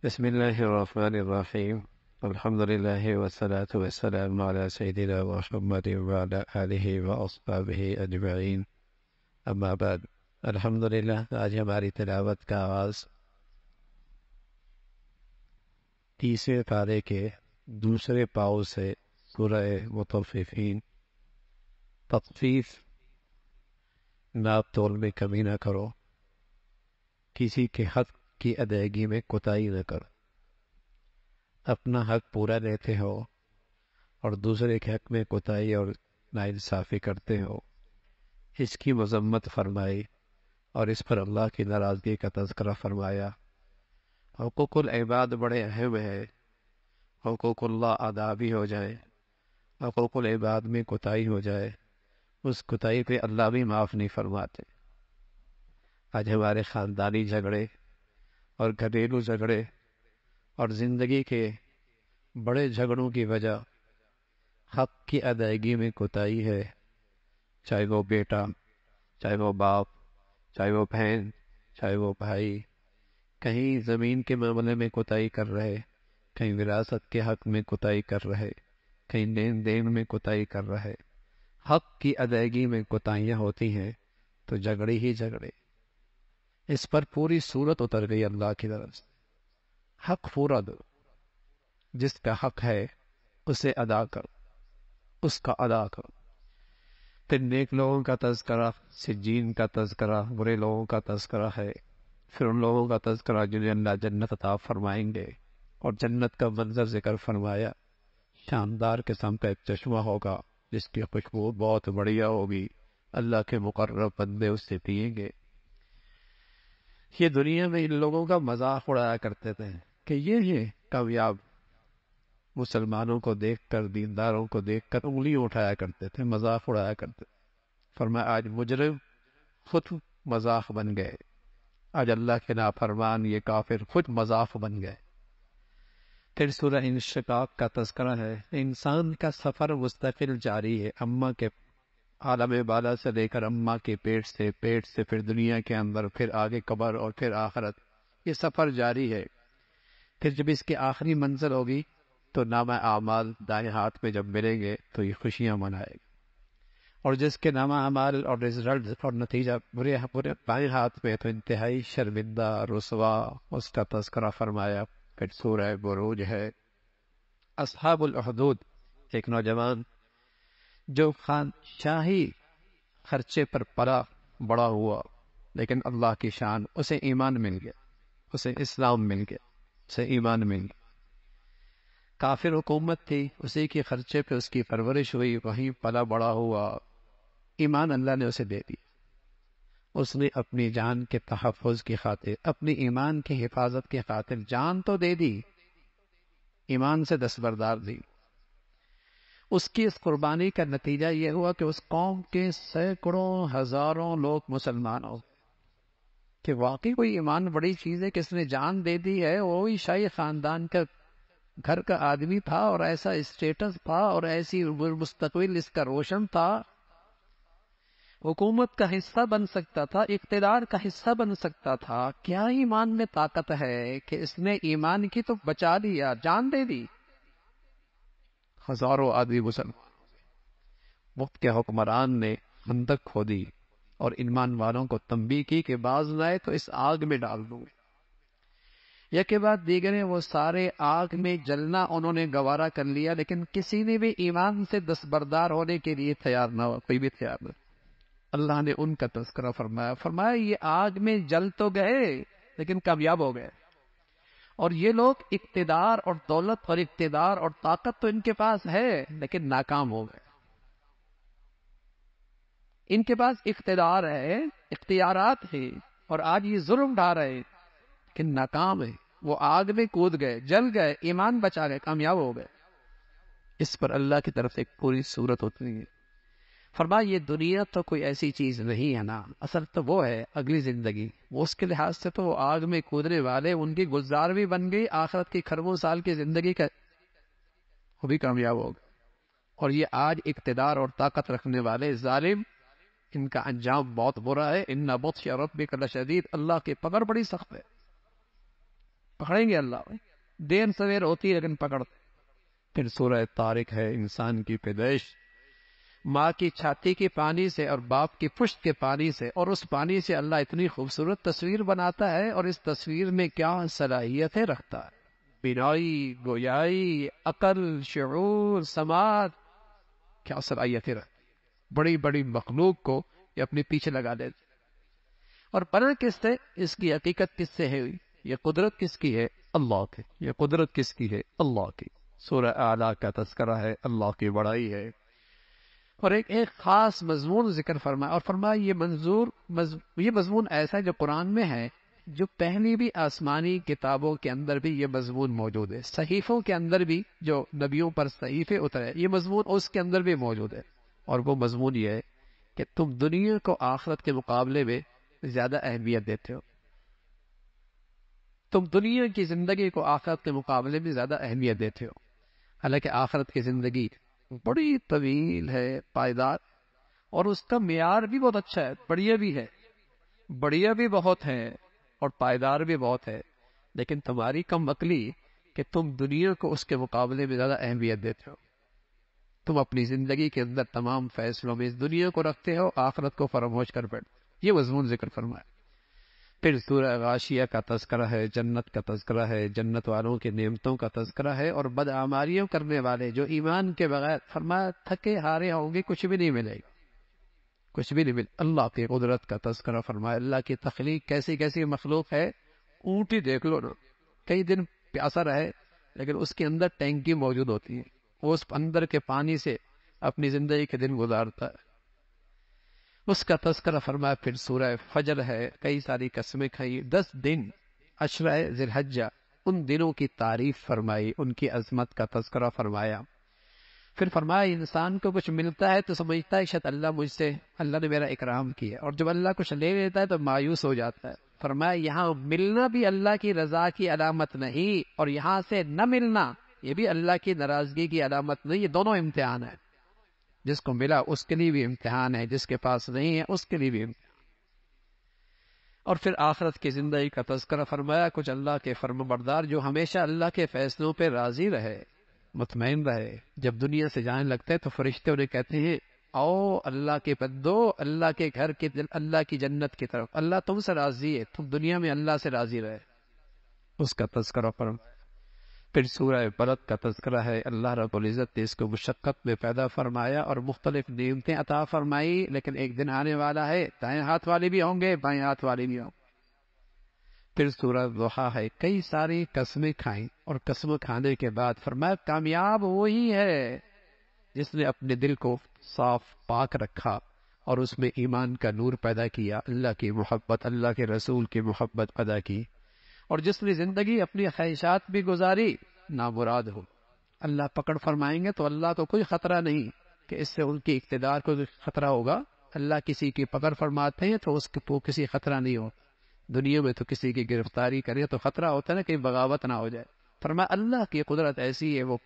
بسم الله الرحمن الرحيم. الحمد لله والصلاة والسلام على سيدنا محمد وعلى آله وأصحابه أجمعين. أما بعد. الحمد للہ آج ہماری تلاوت کا آغاز 30ویں پارے کے دوسرے پاؤں سے سورہ مطففین. تطفیف، ناپ تول میں کمی نہ کرو، کسی کے حق کی ادائیگی میں کوتاہی نہ کرو. اپنا حق پورا لیتے ہو اور دوسرے کے حق میں کوتاہی اور ناانصافی کرتے ہو، اس کی مذمت فرمائی اور اس پر اللہ کی ناراضگی کا تذکرہ فرمایا. حقوق العباد بڑے اہم ہیں. حقوق اللہ ادا بھی ہو جائے، حقوق العباد میں کوتاہی ہو جائے، اس کوتاہی پہ اللہ بھی معاف نہیں فرماتے. آج ہمارے خاندانی جھگڑے اور گھریلو جھگڑے اور زندگی کے بڑے جھگڑوں کی وجہ حق کی ادائیگی میں کوتاہی ہے. چاہے وہ بیٹا، چاہے وہ باپ، چاہے وہ بہن، چاہے وہ بھائی، کہیں زمین کے معاملے میں کوتاہی کر رہے، کہیں وراثت کے حق میں کوتاہی کر رہے، کہیں لین دین میں کوتاہی کر رہے. حق کی ادائیگی میں کوتاہیاں ہوتی ہیں تو جھگڑے ہی جھگڑے. اس پر پوری صورت اتر گئی اللہ کی طرف سے. حق پورا دو، جس کا حق ہے اسے ادا کرو، اس کا ادا کرو. پھر نیک لوگوں کا تذکرہ، سجین کا تذکرہ، برے لوگوں کا تذکرہ ہے. پھر ان لوگوں کا تذکرہ جنہیں اللہ جنت عطا فرمائیں گے، اور جنت کا منظر ذکر فرمایا. شاندار قسم کا ایک چشمہ ہوگا جس کی خوشبو بہت بڑھیا ہوگی، اللہ کے مقرب بندے اس سے پئیں گے. یہ دنیا میں ان لوگوں کا مذاق اڑایا کرتے تھے کہ یہ کامیاب مسلمانوں کو دیکھ کر، دینداروں کو دیکھ کر انگلی اٹھایا کرتے تھے، مذاق اڑایا کرتے تھے. فرمایا آج مجرم خود مذاق بن گئے، آج اللہ کے نافرمان یہ کافر خود مذاق بن گئے. پھر سورہ انشقاق کا تذکرہ ہے. انسان کا سفر مستقل جاری ہے، اماں کے عالم بالا سے لے کر اماں کے پیٹ سے پھر دنیا کے اندر، پھر آگے قبر اور پھر آخرت. یہ سفر جاری ہے. پھر جب اس کی آخری منزل ہوگی تو نامہ اعمال دائیں ہاتھ میں جب ملیں گے تو یہ خوشیاں منائے گا، اور جس کے نامہ اعمال اور رزلٹ اور نتیجہ برے بائیں ہاتھ میں تو انتہائی شرمندہ، رسوا. اس کا تذکرہ فرمایا. پھر سورہ بروج ہے. اصحاب الاخدود، ایک نوجوان جو خان شاہی خرچے پر پلا بڑا ہوا، لیکن اللہ کی شان، اسے ایمان مل گیا، اسے اسلام مل گیا، اسے ایمان مل گیا. کافر حکومت تھی، اسی کے خرچے پہ اس کی پرورش ہوئی، وہیں پلا بڑا ہوا. ایمان اللہ نے اسے دے دیا. اس نے اپنی جان کے تحفظ کی خاطر، اپنی ایمان کی حفاظت کی خاطر جان تو دے دی، ایمان سے دستبردار دی. اس کی اس قربانی کا نتیجہ یہ ہوا کہ اس قوم کے سینکڑوں ہزاروں لوگ مسلمان ہو گئے. کہ واقعی کوئی ایمان بڑی چیز ہے کہ اس نے جان دے دی ہے. وہی شاہی خاندان کا گھر کا آدمی تھا، اور ایسا اسٹیٹس تھا، اور ایسی مستقبل اس کا روشن تھا، حکومت کا حصہ بن سکتا تھا، اقتدار کا حصہ بن سکتا تھا. کیا ایمان میں طاقت ہے کہ اس نے ایمان کی تو بچا لیا، جان دے دی. ہزاروں آدمی مسلمان. وقت کے حکمران نے خندق کھودی اور ایمان والوں کو تنبیہ کی کہ باز لائے تو اس آگ میں ڈال دوں گے. یا کے بعد دیگرے وہ سارے آگ میں جلنا انہوں نے گوارا کر لیا، لیکن کسی نے بھی ایمان سے دستبردار ہونے کے لیے تیار نہ ہوا، کوئی بھی تیار نہ. اللہ نے ان کا تذکرہ فرمایا یہ آگ میں جل تو گئے لیکن کامیاب ہو گئے. اور یہ لوگ اقتدار اور دولت اور اقتدار اور طاقت تو ان کے پاس ہے لیکن ناکام ہو گئے. ان کے پاس اقتدار ہے، اختیارات ہیں، اور آج یہ ظلم ڈھا رہے ہیں لیکن ناکام ہے. وہ آگ میں کود گئے، جل گئے، ایمان بچا گئے، کامیاب ہو گئے. اس پر اللہ کی طرف سے ایک پوری صورت ہوتی ہے. فرمایا یہ دنیا تو کوئی ایسی چیز نہیں ہے نا، اصل تو وہ ہے اگلی زندگی. وہ اس کے لحاظ سے تو وہ آگ میں کودنے والے ان کی گلزار بھی بن گئی، آخرت کی کھربوں سال کی زندگی کا وہ بھی کامیاب ہو گئے. اور یہ آج اقتدار اور طاقت رکھنے والے ظالم، ان کا انجام بہت برا ہے. ان بطش ربک لشدید، اللہ کی پکڑ بڑی سخت ہے. پکڑیں گے اللہ، دیر سویر ہوتی ہے لیکن پکڑتے۔ پھر سورہ طارق ہے، انسان کی پیدائش ماں کی چھاتی کے پانی سے اور باپ کی پشت کے پانی سے، اور اس پانی سے اللہ اتنی خوبصورت تصویر بناتا ہے، اور اس تصویر میں کیا صلاحیتیں رکھتا ہے، بینائی، گویائی، عقل، شعور، سماعت، کیا صلاحیتیں رکھتا ہے۔ بڑی بڑی مخلوق کو یہ اپنے پیچھے لگا دیتے، اور بنا کس سے؟ اس کی حقیقت کس سے ہے؟ یہ قدرت کس کی ہے؟ اللہ کی۔ یہ قدرت کس کی ہے؟ اللہ کی۔ سورہ اعلیٰ کا تذکرہ ہے، اللہ کی بڑائی ہے، اور ایک خاص مضمون ذکر فرمایا، اور فرمایا یہ مضمون ایسا ہے جو قرآن میں ہے، جو پہلی بھی آسمانی کتابوں کے اندر بھی یہ مضمون موجود ہے، صحیفوں کے اندر بھی جو نبیوں پر صحیفے اترے یہ مضمون اس کے اندر بھی موجود ہے، اور وہ مضمون یہ ہے کہ تم دنیا کو آخرت کے مقابلے میں زیادہ اہمیت دیتے ہو، تم دنیا کی زندگی کو آخرت کے مقابلے میں زیادہ اہمیت دیتے ہو، حالانکہ آخرت کی زندگی بڑی طویل ہے، پائیدار، اور اس کا معیار بھی بہت اچھا ہے، بڑھیا بھی بہت ہے اور پائیدار بھی بہت ہے، لیکن تمہاری کم عقلی کہ تم دنیا کو اس کے مقابلے میں زیادہ اہمیت دیتے ہو، تم اپنی زندگی کے اندر تمام فیصلوں میں اس دنیا کو رکھتے ہو، آخرت کو فراموش کر بیٹھتے۔ یہ مضمون ذکر فرمایا۔ پھر سورہ غاشیہ کا تذکرہ ہے، جنت کا تذکرہ ہے، جنت والوں کے نعمتوں کا تذکرہ ہے، اور بدعمالیوں کرنے والے جو ایمان کے بغیر، فرمایا تھکے ہارے ہوں گے، کچھ بھی نہیں ملے گا، کچھ بھی نہیں ملے۔ اللہ کی قدرت کا تذکرہ فرمایا، اللہ کی تخلیق کیسی کیسی مخلوق ہے، اونٹی دیکھ لو نا، کئی دن پیاسا رہے لیکن اس کے اندر ٹینکی موجود ہوتی ہے، وہ اس اندر کے پانی سے اپنی زندگی کے دن گزارتا ہے، اس کا تذکرہ فرمایا۔ پھر سورہ فجر ہے، کئی ساری قسمیں کھائی، 10 دن عشرہ ذی الحجہ، ان دنوں کی تعریف فرمائی، ان کی عظمت کا تذکرہ فرمایا۔ پھر فرمایا انسان کو کچھ ملتا ہے تو سمجھتا ہے شاید اللہ نے میرا اکرام کیا، اور جب اللہ کچھ لے لیتا ہے تو مایوس ہو جاتا ہے۔ فرمایا یہاں ملنا بھی اللہ کی رضا کی علامت نہیں، اور یہاں سے نہ ملنا یہ بھی اللہ کی ناراضگی کی علامت نہیں، یہ دونوں امتحان ہے، جس کو ملا اس کے لیے بھی امتحان ہے، جس کے پاس نہیں ہے اس کے لیے بھی امتحان۔ اور پھر آخرت کی زندگی کا تذکرہ فرمایا، کچھ اللہ کے فرمانبردار جو ہمیشہ اللہ کے فیصلوں پہ راضی رہے، مطمئن رہے، جب دنیا سے جانے لگتے ہیں تو فرشتے انہیں کہتے ہیں آؤ اللہ کے بندو، اللہ کے گھر کے دل، اللہ کی جنت کی طرف، اللہ تم سے راضی ہے، تم دنیا میں اللہ سے راضی رہے، اس کا تذکرہ فرمایا۔ پھر سورہ بلد کا تذکرہ ہے، اللہ رب العزت نے اس کو مشقت میں پیدا فرمایا اور مختلف نعمتیں عطا فرمائی، لیکن ایک دن آنے والا ہے دائیں ہاتھ والے بھی ہوں گے، بائیں ہاتھ والے بھی ہوں گے۔ پھر سورہ ضحیٰ ہے، کئی ساری قسمیں کھائیں، اور قسم کھانے کے بعد فرمایا کامیاب وہی ہے جس نے اپنے دل کو صاف پاک رکھا اور اس میں ایمان کا نور پیدا کیا، اللہ کی محبت، اللہ کے رسول کی محبت پیدا کی، اور جس نے زندگی اپنی خواہشات بھی گزاری نامراد ہو۔ اللہ پکڑ فرمائیں گے تو اللہ کو کوئی خطرہ نہیں کہ اس سے ان کی اقتدار کو خطرہ ہوگا، اللہ کسی کی پکڑ فرماتے ہیں تو اس کو کسی خطرہ نہیں ہو۔ دنیا میں تو کسی کی گرفتاری کرے تو خطرہ ہوتا ہے نا کہ بغاوت نہ ہو جائے، فرمایا اللہ کی قدرت ایسی ہے، وہ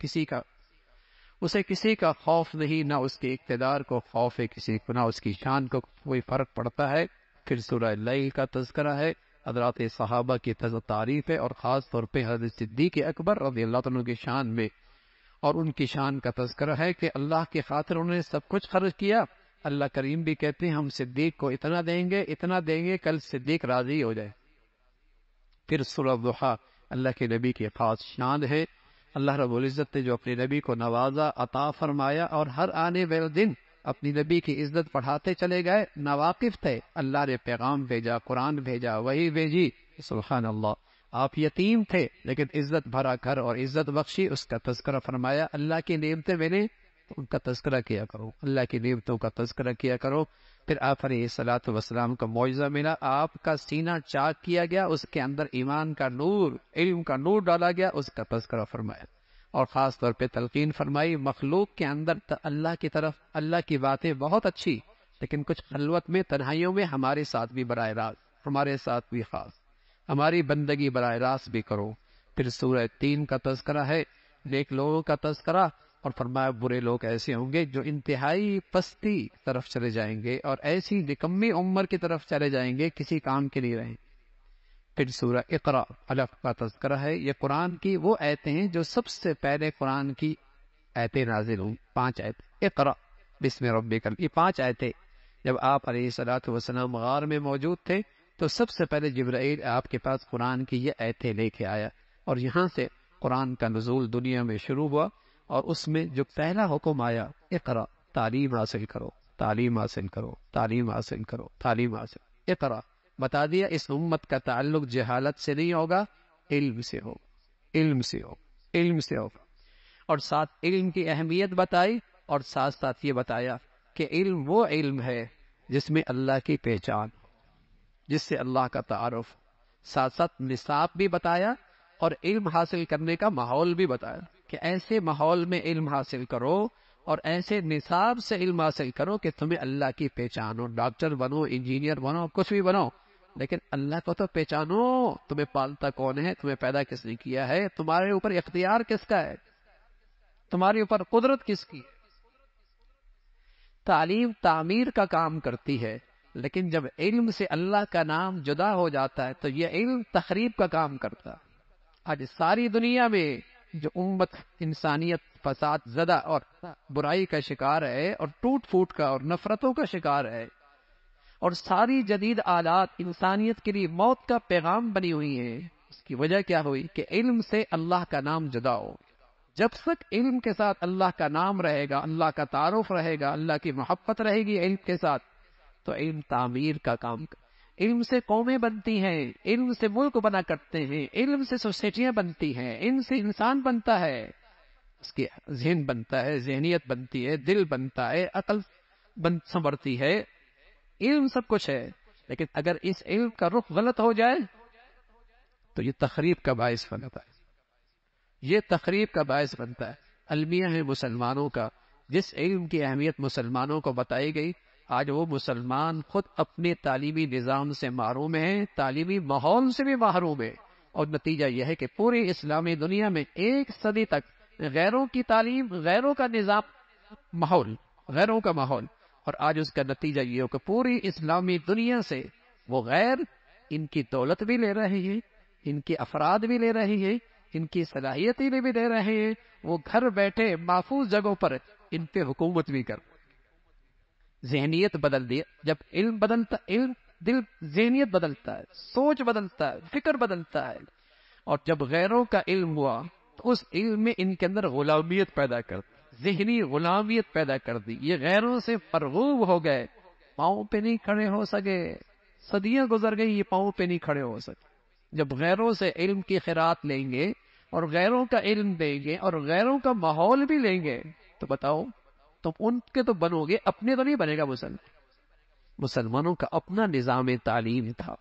اسے کسی کا خوف نہیں، نہ اس کے اقتدار کو خوف ہے کسی کو، نہ اس کی شان کو کوئی فرق پڑتا ہے۔ پھر سورہ لیل کا تذکرہ ہے، حضرات صحابہ کی تعریف ہے، اور خاص طور پہ حضرت صدیق اکبر رضی اللہ عنہ کی شان میں، اور ان کی شان کا تذکرہ ہے کہ اللہ کی خاطر انہوں نے سب کچھ خرچ کیا۔ اللہ کریم بھی کہتے ہیں ہم صدیق کو اتنا دیں گے کل صدیق راضی ہو جائے۔ پھر سورہ ضحیٰ اللہ کے نبی کی خاص شان ہے، اللہ رب العزت نے جو اپنے نبی کو نوازا، عطا فرمایا، اور ہر آنے والے دن اپنی نبی کی عزت بڑھاتے چلے گئے، ناواقف تھے، اللہ نے پیغام بھیجا، قرآن بھیجا، وحی بھیجی، سبحان اللہ۔ آپ یتیم تھے لیکن عزت بھرا گھر اور عزت بخشی، اس کا تذکرہ فرمایا۔ اللہ کی نعمتیں ملیں تو ان کا تذکرہ کیا کرو، اللہ کی نعمتوں کا تذکرہ کیا کرو۔ پھر آپ علیہ الصلوۃ والسلام کا معجزہ ملا، آپ کا سینہ چاک کیا گیا، اس کے اندر ایمان کا نور، علم کا نور ڈالا گیا، اس کا تذکرہ فرمایا، اور خاص طور پہ تلقین فرمائی مخلوق کے اندر اللہ کی طرف، اللہ کی باتیں بہت اچھی، لیکن کچھ خلوت میں، تنہائیوں میں ہمارے ساتھ بھی براہ راست، ہمارے ساتھ بھی خاص، ہماری بندگی براہ راست بھی کرو۔ پھر سورہ 3 کا تذکرہ ہے، نیک لوگوں کا تذکرہ، اور فرمایا برے لوگ ایسے ہوں گے جو انتہائی پستی طرف چلے جائیں گے اور ایسی نکمی عمر کی طرف چلے جائیں گے، کسی کام کے نہیں رہیں، پھر سورہ اقرا الف کا تذکرہ ہے. یہ قرآن کی وہ آیتیں ہیں جو سب سے پہلے قرآن کی آیتیں نازل ہوئی. 5 آیتیں. اقرا بسم ربک، یہ 5 آیتیں جب آپ علیہ الصلوۃ والسلام غار میں موجود تھے تو سب سے پہلے جبرائیل آپ کے پاس قرآن کی یہ آیتیں لے کے آیا، اور یہاں سے قرآن کا نزول دنیا میں شروع ہوا. اور اس میں جو پہلا حکم آیا، اقرا، تعلیم حاصل کرو، تعلیم حاصل کرو، تعلیم حاصل کرو، تعلیم حاصل. اقرا بتا دیا اس امت کا تعلق جہالت سے نہیں ہوگا، علم سے ہو، علم سے ہو، علم سے ہوگا. اور ساتھ علم کی اہمیت بتائی، اور ساتھ ساتھ یہ بتایا کہ علم وہ علم ہے جس میں اللہ کی پہچان، جس سے اللہ کا تعارف. ساتھ ساتھ نصاب بھی بتایا اور علم حاصل کرنے کا ماحول بھی بتایا کہ ایسے ماحول میں علم حاصل کرو اور ایسے نصاب سے علم حاصل کرو کہ تمہیں اللہ کی پہچان ہو. ڈاکٹر بنو، انجینئر بنو، کچھ بھی بنو، لیکن اللہ کو تو پہچانو. تمہیں پالتا کون ہے، تمہیں پیدا کس نے کیا ہے، تمہارے اوپر اختیار کس کا ہے، تمہارے اوپر قدرت کس کی ہے. تعلیم تعمیر کا کام کرتی ہے، لیکن جب علم سے اللہ کا نام جدا ہو جاتا ہے تو یہ علم تخریب کا کام کرتا ہے. آج ساری دنیا میں جو امت انسانیت فساد زدہ اور برائی کا شکار ہے، اور ٹوٹ پھوٹ کا اور نفرتوں کا شکار ہے، اور ساری جدید آلات انسانیت کے لیے موت کا پیغام بنی ہوئی ہیں، اس کی وجہ کیا ہوئی کہ علم سے اللہ کا نام جدا ہو. جب تک علم کے ساتھ اللہ کا نام رہے گا، اللہ کا تعارف رہے گا، اللہ کی محبت رہے گی علم کے ساتھ، تو علم تعمیر کا کام. علم سے قومیں بنتی ہیں، علم سے ملک بنا کرتے ہیں، علم سے سوسائٹیاں بنتی ہیں، علم سے انسان بنتا ہے، اس کی ذہن بنتا ہے، ذہنیت بنتی ہے، دل بنتا ہے، عقل سنورتی ہے. علم سب کچھ ہے، لیکن اگر اس علم کا رخ غلط ہو جائے تو یہ تخریب کا باعث بنتا ہے، یہ تخریب کا باعث بنتا ہے. المیہ ہے مسلمانوں کا، جس علم کی اہمیت مسلمانوں کو بتائی گئی، آج وہ مسلمان خود اپنے تعلیمی نظام سے محروم ہیں، تعلیمی ماحول سے بھی محروم ہیں. اور نتیجہ یہ ہے کہ پوری اسلامی دنیا میں 1 صدی تک غیروں کی تعلیم، غیروں کا نظام، ماحول، غیروں کا ماحول. اور آج اس کا نتیجہ یہ ہو کہ پوری اسلامی دنیا سے وہ غیر ان کی دولت بھی لے رہے ہیں، ان کی افراد بھی لے رہے ہیں، ان کی صلاحیتیں بھی دے رہے ہیں. وہ گھر بیٹھے محفوظ جگہوں پر ان پہ حکومت بھی کر. ذہنیت بدل دی. جب علم بدلتا، علم دل ذہنیت بدلتا ہے، سوچ بدلتا ہے، فکر بدلتا ہے. اور جب غیروں کا علم ہوا تو اس علم میں ان کے اندر غلامیت پیدا کر دی، ذہنی غلامیت پیدا کر دی. یہ غیروں سے مرغوب ہو گئے، پاؤں پہ نہیں کھڑے ہو سکے. صدیاں گزر گئی، یہ پاؤں پہ نہیں کھڑے ہو سکے. جب غیروں سے علم کی خیرات لیں گے اور غیروں کا علم دیں گے اور غیروں کا ماحول بھی لیں گے تو بتاؤ تم ان کے تو بنو گے، اپنے تو نہیں بنے گا. مسلمانوں کا اپنا نظام تعلیم تھا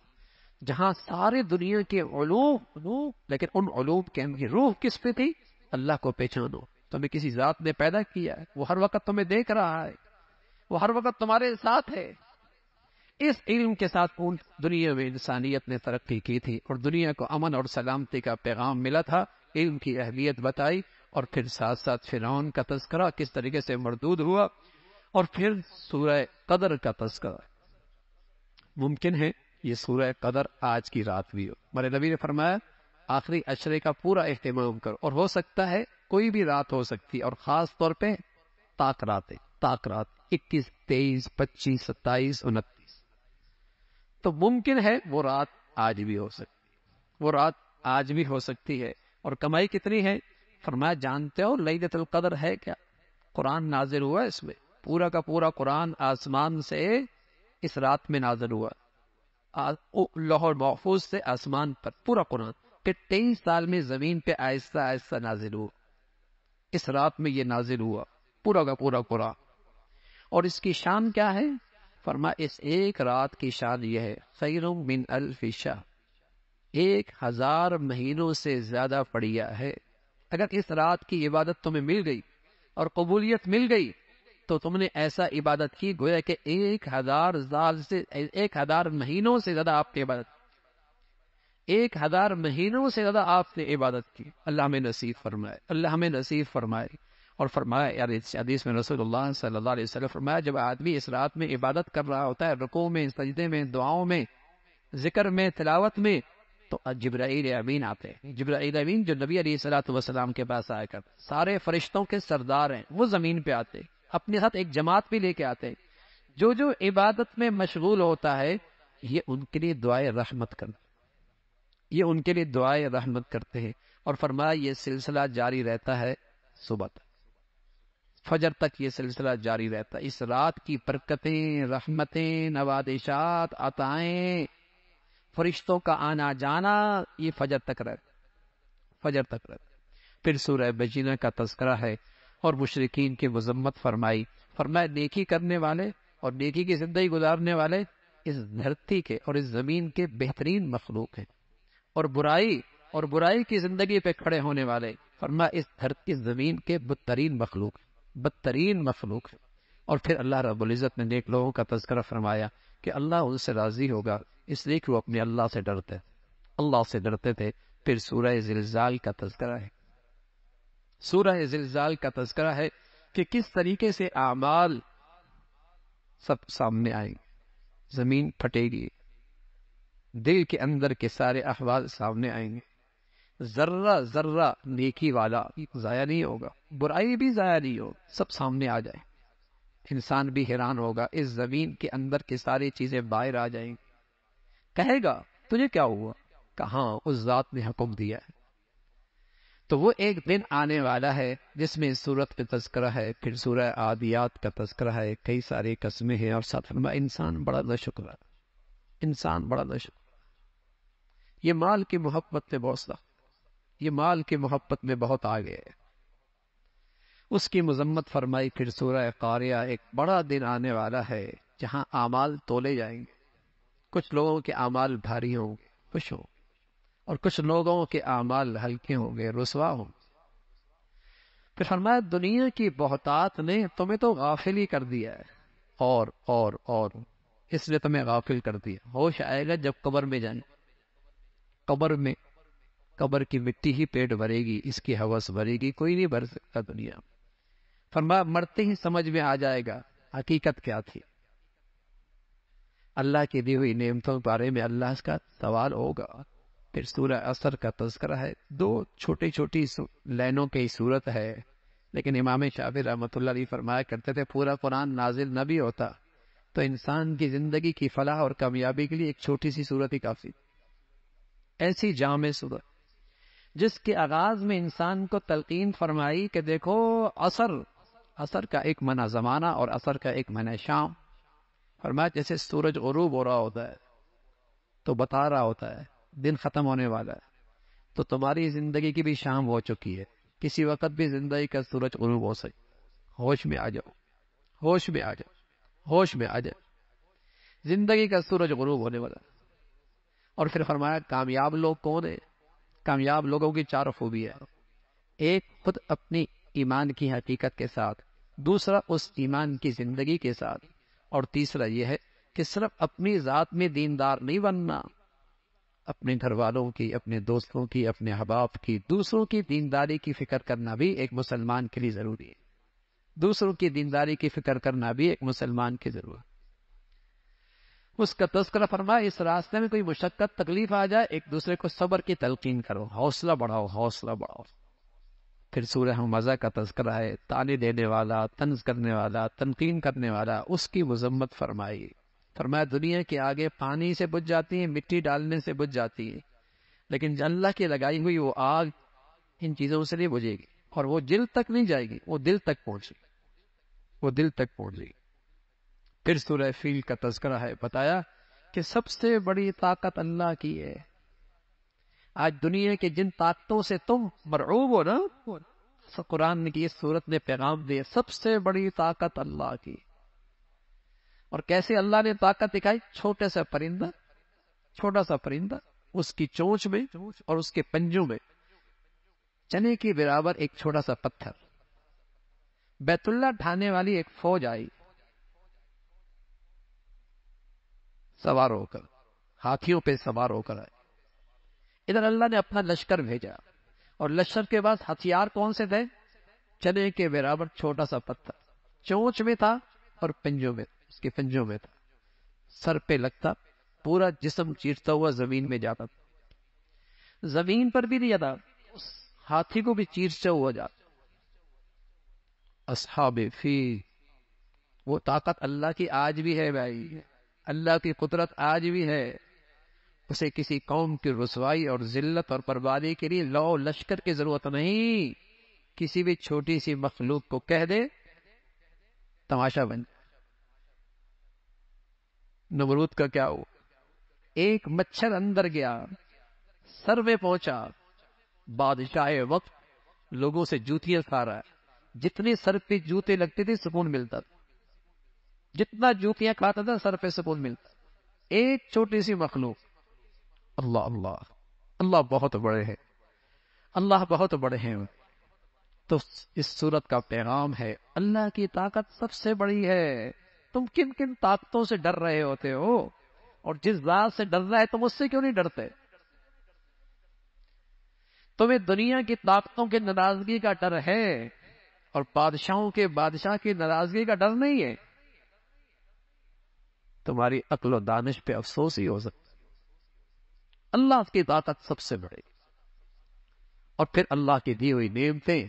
جہاں سارے دنیا کے علوم، لیکن ان علوم کے اندر روح کس پہ تھی؟ اللہ کو پہچانو. تمہیں کسی ذات نے پیدا کیا ہے، وہ ہر وقت تمہیں دیکھ رہا ہے، وہ ہر وقت تمہارے ساتھ ہے. اس علم کے ساتھ دنیا میں انسانیت نے ترقی کی تھی اور دنیا کو امن اور سلامتی کا پیغام ملا تھا. علم کی اہمیت بتائی، اور پھر ساتھ ساتھ فرعون کا تذکرہ کس طریقے سے مردود ہوا، اور پھر سورہ قدر کا تذکرہ. ممکن ہے یہ سورہ قدر آج کی رات بھی ہو. ہمارے نبی نے فرمایا آخری عشرے کا پورا اہتمام کرو، اور ہو سکتا ہے کوئی بھی رات ہو سکتی، اور خاص طور پہ طاق رات 21، 23، 25، 27، 29. تو ممکن ہے وہ رات آج بھی ہو سکتی، وہ رات آج بھی ہو سکتی ہے. اور کمائی کتنی ہے؟ فرمایا جانتے ہو لیلۃ القدر ہے کیا؟ قرآن نازل ہوا اس میں، پورا کا پورا قرآن آسمان سے اس رات میں نازل ہوا، لوح محفوظ سے آسمان پر پورا قرآن. پھر 23 سال میں زمین پہ آہستہ آہستہ نازل ہوا. اس رات میں یہ نازل ہوا پورا کا پورا قرآن. اور اس کی شان کیا ہے؟ فرمایا اس ایک رات کی شان یہ ہے خیر من الف شہر، 1000 مہینوں سے زیادہ بڑھیا ہے. اگر اس رات کی عبادت تمہیں مل گئی اور قبولیت مل گئی تو تم نے ایسا عبادت کی گویا کہ 1000 مہینوں سے زیادہ آپ نے عبادت، 1000 مہینوں سے زیادہ آپ نے عبادت کی. اللہ ہمیں نصیب فرمائے، اللہ ہمیں نصیب فرمائے. اور فرمایا یار اس حدیث میں رسول اللہ صلی اللہ علیہ وسلم فرمایا جب آدمی اس رات میں عبادت کر رہا ہوتا ہے، رکوع میں، سجدے میں، دعاؤں میں، ذکر میں، تلاوت میں، تو جبرائیل امین آتے ہیں. جبرائیل امین جو نبی علیہ الصلوۃ والسلام کے پاس آیا کرتے, سارے فرشتوں کے سردار ہیں, وہ زمین پہ آتے, اپنے ساتھ ایک جماعت بھی لے کے آتے. جو جو عبادت میں مشغول ہوتا ہے یہ ان کے لیے دعائے رحمت کرتے, یہ ان کے لیے دعائے رحمت کرتے ہیں. اور فرمایا یہ سلسلہ جاری رہتا ہے صبح تک, فجر تک یہ سلسلہ جاری رہتا ہے. اس رات کی برکتیں, رحمتیں, نوازشات, عطائیں, فرشتوں کا آنا جانا یہ فجر تک رہتا, فجر تک رہتا. پھر سورہ بجینہ کا تذکرہ ہے اور مشرکین کی مذمت فرمائی. فرمایا نیکی کرنے والے اور نیکی کی زندگی گزارنے والے اس دھرتی کے اور اس زمین کے بہترین مخلوق ہیں, اور برائی کی زندگی پہ کھڑے ہونے والے فرمایا اس دھرتی زمین کے بدترین مخلوق ہیں, بدترین مخلوق ہیں. اور پھر اللہ رب العزت نے نیک لوگوں کا تذکرہ فرمایا کہ اللہ ان سے راضی ہوگا اس لیے کہ وہ اپنے اللہ سے ڈرتے, اللہ سے ڈرتے تھے. پھر سورہ زلزال کا تذکرہ ہے, سورہ زلزال کا تذکرہ ہے کہ کس طریقے سے اعمال سب سامنے آئیں, زمین پھٹے گی, دل کے اندر کے سارے احوال سامنے آئیں گے. ذرہ ذرہ نیکی والا ضائع نہیں ہوگا, برائی بھی ضائع نہیں ہوگا, سب سامنے آ جائے. انسان بھی حیران ہوگا, اس زمین کے اندر کی ساری چیزیں باہر آ جائیں گی. کہے گا تجھے کیا ہوا, کہاں اس ذات نے حکم دیا ہے. تو وہ ایک دن آنے والا ہے جس میں سورت پہ تذکرہ ہے. پھر سورہ عادیات کا تذکرہ ہے, کئی ساری قسمیں ہیں. اور ساتھ میں انسان بڑا ناشکر ہے, انسان بڑا ناشکر. یہ مال کی محبت میں بہت سخت, یہ مال کی محبت میں بہت آگے ہے, اس کی مذمت فرمائی. پھر سورہ قاریہ, ایک بڑا دن آنے والا ہے جہاں اعمال تولے جائیں گے. کچھ لوگوں کے اعمال بھاری ہوں گے, خوش ہوں, اور کچھ لوگوں کے اعمال ہلکے ہوں گے, رسوا ہوں گے. پھر فرمایا دنیا کی بہتات نے تمہیں تو غافل ہی کر دیا ہے, اور اس نے تمہیں غافل کر دیا. ہوش آئے گا جب قبر میں جائیں, قبر کی مٹی ہی پیٹ بھرے گی, اس کی ہوس بھرے گی, کوئی نہیں بھر سکتا دنیا میں. فرمایا مرتے ہی سمجھ میں آ جائے گا حقیقت کیا تھی. اللہ کی دی ہوئی نعمتوں کے بارے میں اللہ کا سوال ہوگا. پھر سورہ عصر کا تذکرہ ہے, دو چھوٹی چھوٹی لائنوں کی صورت ہے, لیکن امام شافعی رحمۃ اللہ علیہ فرمایا کرتے تھے پورا قرآن نازل نہ بھی ہوتا تو انسان کی زندگی کی فلاح اور کامیابی کے لیے ایک چھوٹی سی صورت ہی کافی. ایسی جامع صورت جس کے آغاز میں انسان کو تلقین فرمائی کہ دیکھو عصر کا ایک معنی زمانہ اور عصر کا ایک معنی شام. فرمایا جیسے سورج غروب ہو رہا ہوتا ہے تو بتا رہا ہوتا ہے دن ختم ہونے والا ہے, تو تمہاری زندگی کی بھی شام ہو چکی ہے, کسی وقت بھی زندگی کا سورج غروب ہو سکے. ہوش میں آ جاؤ, ہوش میں آ جاؤ, ہوش میں آ جاؤ, زندگی کا سورج غروب ہونے والا. اور پھر فرمایا کامیاب لوگ کون ہیں. کامیاب لوگوں کی چار خوبی ہے. ایک خود اپنی ایمان کی حقیقت کے ساتھ, دوسرا اس ایمان کی زندگی کے ساتھ, اور تیسرا یہ ہے کہ صرف اپنی ذات میں دیندار نہیں بننا, اپنے گھر والوں کی, اپنے دوستوں کی, اپنے احباب کی, دوسروں کی دینداری کی فکر کرنا بھی ایک مسلمان کے لیے ضروری ہے. دوسروں کی دینداری کی فکر کرنا بھی ایک مسلمان کی ضرورت. اس کا تذکرہ فرمایا اس راستے میں کوئی مشقت تکلیف آ جائے ایک دوسرے کو صبر کی تلقین کرو, حوصلہ بڑھاؤ, حوصلہ بڑھاؤ. پھر سورہ حمزہ کا تذکرہ ہے, طعنے دینے والا, طنز کرنے والا, تنقین کرنے والا, اس کی مذمت فرمائی. فرمایا دنیا کے آگے پانی سے بجھ جاتی ہے, مٹی ڈالنے سے بجھ جاتی ہے, لیکن اللہ کی لگائی ہوئی وہ آگ ان چیزوں سے نہیں بجھے گی, اور وہ دل تک نہیں جائے گی, وہ دل تک پہنچے گی, وہ دل تک پہنچے گی. پھر سورہ فیل کا تذکرہ ہے, بتایا کہ سب سے بڑی طاقت اللہ کی ہے. آج دنیا کے جن طاقتوں سے تم مرعوب ہو نا, قرآن نے کی سورت نے پیغام دیا, سب سے بڑی طاقت اللہ کی. اور کیسے اللہ نے طاقت دکھائی, چھوٹا سا پرندہ, اس کی چونچ میں اور اس کے پنجوں میں چنے کے برابر ایک چھوٹا سا پتھر. بیت اللہ ڈھانے والی ایک فوج آئی سوار ہو کر, ہاتھیوں پہ سوار ہو کر آئے. ادھر اللہ نے اپنا لشکر بھیجا, اور لشکر کے بعد ہتھیار کون سے تھے, چنے کے برابر چھوٹا سا پتھر, چونچ میں تھا اور پنجوں میں, اس کے پنجوں میں تھا, سر پہ لگتا, پورا جسم چیرتا ہوا زمین میں جاتا. زمین پر بھی نہیں جاتا، اس ہاتھی کو بھی چیر چو ہو جاتا۔ اصحاب فیل، وہ طاقت اللہ کی آج بھی ہے بھائی، اللہ کی قدرت آج بھی ہے۔ اسے کسی قوم کی رسوائی اور ذلت اور بربادی کے لیے لو لشکر کی ضرورت نہیں، کسی بھی چھوٹی سی مخلوق کو کہہ دے تماشا بن۔ نمرود کا کیا ہوا؟ ایک مچھر اندر گیا، سر میں پہنچا، بادشاہ وقت لوگوں سے جوتیاں کھا رہا ہے، جتنے سر پہ جوتے لگتے تھے سکون ملتا تھا، جتنا جوتیاں کھاتا تھا سر پہ سکون ملتا۔ ایک چھوٹی سی مخلوق، اللہ اللہ اللہ بہت بڑے ہیں، اللہ بہت بڑے ہیں۔ تو اس صورت کا پیغام ہے اللہ کی طاقت سب سے بڑی ہے۔ تم کن کن طاقتوں سے ڈر رہے ہوتے ہو، اور جس ذات سے ڈر رہا ہے تم اس سے کیوں نہیں ڈرتے؟ تمہیں دنیا کی طاقتوں کی ناراضگی کا ڈر ہے اور بادشاہوں کے بادشاہ کی ناراضگی کا ڈر نہیں ہے؟ تمہاری عقل و دانش پہ افسوس ہی ہو سکتا۔ اللہ کی طاقت سب سے بڑی، اور پھر اللہ کی دی ہوئی نعمتیں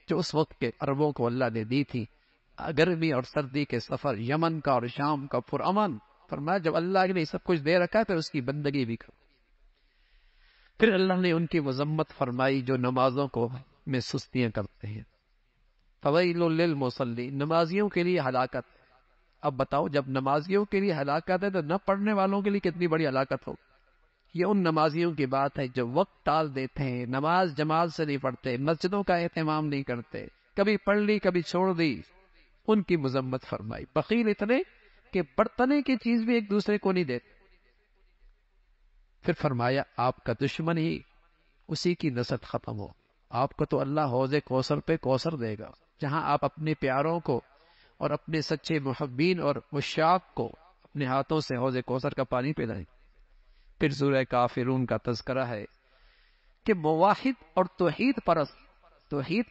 جو اس وقت کے عربوں کو اللہ نے دی تھی، گرمی اور سردی کے سفر، یمن کا اور شام کا پرامن۔ فرمایا جب اللہ نے سب کچھ دے رکھا ہے پھر اس کی بندگی بھی کرو۔ پھر اللہ نے ان کی مذمت فرمائی جو نمازوں کو میں سستیاں کرتے ہیں۔ فویل للمصلین، نمازیوں کے لیے ہلاکت۔ اب بتاؤ جب نمازیوں کے لیے ہلاکت ہے تو نہ پڑھنے والوں کے لیے کتنی بڑی ہلاکت ہو۔ یہ ان نمازیوں کی بات ہے جو وقت ٹال دیتے ہیں، نماز جماعت سے نہیں پڑھتے، مسجدوں کا اہتمام نہیں کرتے، کبھی پڑھ لی کبھی چھوڑ دی، ان کی مذمت فرمائی۔ بخیل اتنے کہ برتنے کی چیز بھی ایک دوسرے کو نہیں دیتے۔ پھر فرمایا آپ کا دشمن ہی اسی کی نسل ختم ہو۔ آپ کو تو اللہ حوض کوثر پہ کوثر دے گا، جہاں آپ اپنے پیاروں کو اور اپنے سچے محبین اور مشاق کو اپنے ہاتھوں سے حوض کوثر کا پانی پلائیں۔ پھر سورہ کافرون کا تذکرہ ہے کہ موحد اور توحید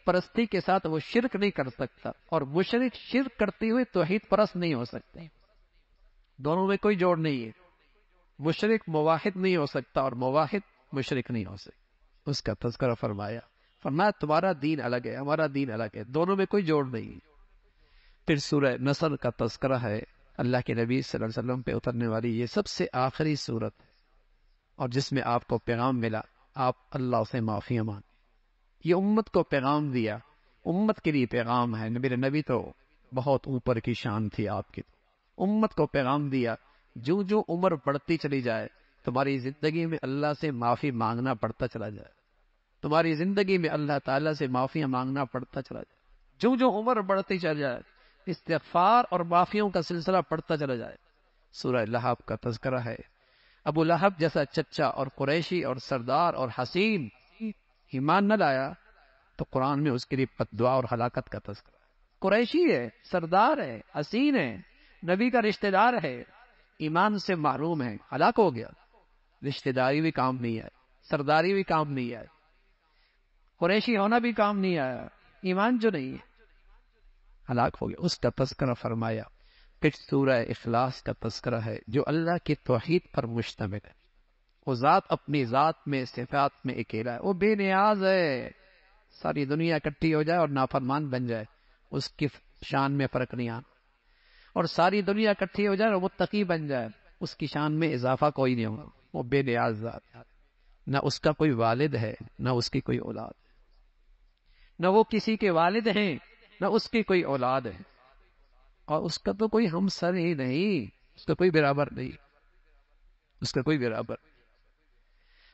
پرستی کے ساتھ وہ شرک نہیں کر سکتا، اور مشرک شرک کرتے ہوئے توحید پرست نہیں ہو سکتے۔ دونوں میں کوئی جوڑ نہیں ہے، مشرک موحد نہیں ہو سکتا اور موحد مشرک نہیں ہو سکتا۔ اس کا تذکرہ فرمایا تمہارا دین الگ ہے ہمارا دین الگ ہے، دونوں میں کوئی جوڑ نہیں ہے۔ پھر سورہ نصر کا تذکرہ ہے، اللہ کے نبی صلی اللہ علیہ وسلم پہ اترنے والی یہ سب سے آخری سورت ہے، اور جس میں آپ کو پیغام ملا آپ اللہ سے معافی مانگیں۔ یہ امت کو پیغام دیا، امت کے لیے پیغام ہے۔ میرے نبی تو بہت اوپر کی شان تھی آپ کی، امت کو پیغام دیا جو جو عمر بڑھتی چلی جائے تمہاری زندگی میں اللہ سے معافی مانگنا پڑتا چلا جائے، تمہاری زندگی میں اللہ تعالیٰ سے معافی مانگنا پڑتا چلا جائے، جو جو عمر بڑھتی چلی جائے استغفار اور معافیوں کا سلسلہ پڑھتا چلا جائے۔ سورہ لہب کا تذکرہ ہے، ابو لہب جیسا چچا اور قریشی اور سردار اور حسین ایمان نہ لایا تو قرآن میں اس کے لیے بددعا اور ہلاکت کا تذکرہ ہے۔ قریشی ہے، سردار ہے، حسین ہے، نبی کا رشتہ دار ہے، ایمان سے محروم ہے، ہلاک ہو گیا۔ رشتہ داری بھی کام نہیں آئی، سرداری بھی کام نہیں آئی، قریشی ہونا بھی کام نہیں آیا، ایمان جو نہیں ہے ہلاک ہو گیا۔ اس کا تذکرہ فرمایا۔ پھر سورہ اخلاص کا تذکرہ ہے جو اللہ کی توحید پر مشتمل ہے۔ وہ ذات اپنی ذات میں صفات میں اکیلا ہے، وہ بے نیاز ہے، ساری دنیا اکٹھی ہو جائے اور نافرمان بن جائے اس کی شان میں فرق نہیں آنا، اور ساری دنیا اکٹھی ہو جائے اور متقی بن جائے اس کی شان میں اضافہ کوئی نہیں ہوگا۔ وہ بے نیاز ذات ہے، نہ اس کا کوئی والد ہے نہ اس کی کوئی اولاد ہے، نہ وہ کسی کے والد ہیں نہ اس کی کوئی اولاد ہے، اور اس کا تو کوئی ہمسر ہی نہیں، اس کا کوئی برابر نہیں، اس کا کوئی برابر نہیں۔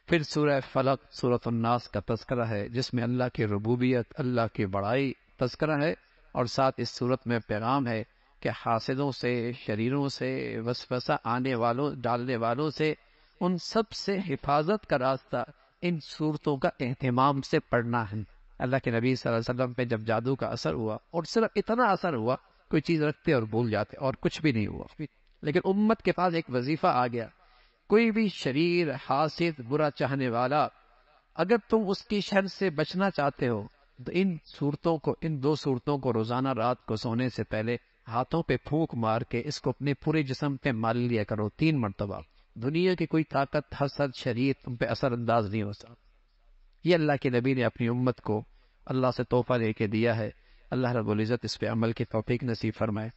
پھر سورہ فلق، سورۃ الناس کا تذکرہ ہے جس میں اللہ کی ربوبیت، اللہ کی بڑائی تذکرہ ہے، اور ساتھ اس صورت میں پیغام ہے کہ حاسدوں سے، شریروں سے، وسوسہ آنے والوں، ڈالنے والوں سے، ان سب سے حفاظت کا راستہ ان صورتوں کا اہتمام سے پڑھنا ہے۔ اللہ کے نبی صلی اللہ علیہ وسلم پہ جب جادو کا اثر ہوا، اور صرف اتنا اثر ہوا کوئی چیز رکھتے اور بھول جاتے اور کچھ بھی نہیں ہوا، لیکن امت کے پاس ایک وظیفہ آ گیا، کوئی بھی شریر، حاسد، برا چاہنے والا، اگر تم اس کی شر سے بچنا چاہتے ہو تو ان دو صورتوں کو روزانہ رات کو سونے سے پہلے ہاتھوں پہ پھونک مار کے اس کو اپنے پورے جسم پہ مال لیا کرو 3 مرتبہ۔ دنیا کی کوئی طاقت، حسد، شریر تم پہ اثر انداز نہیں ہو سکتا۔ یہ اللہ کے نبی نے اپنی امت کو اللہ سے تحفہ دے کے دیا ہے. اللہ رب العزت اس پہ عمل کی توفیق نصیب فرمائے.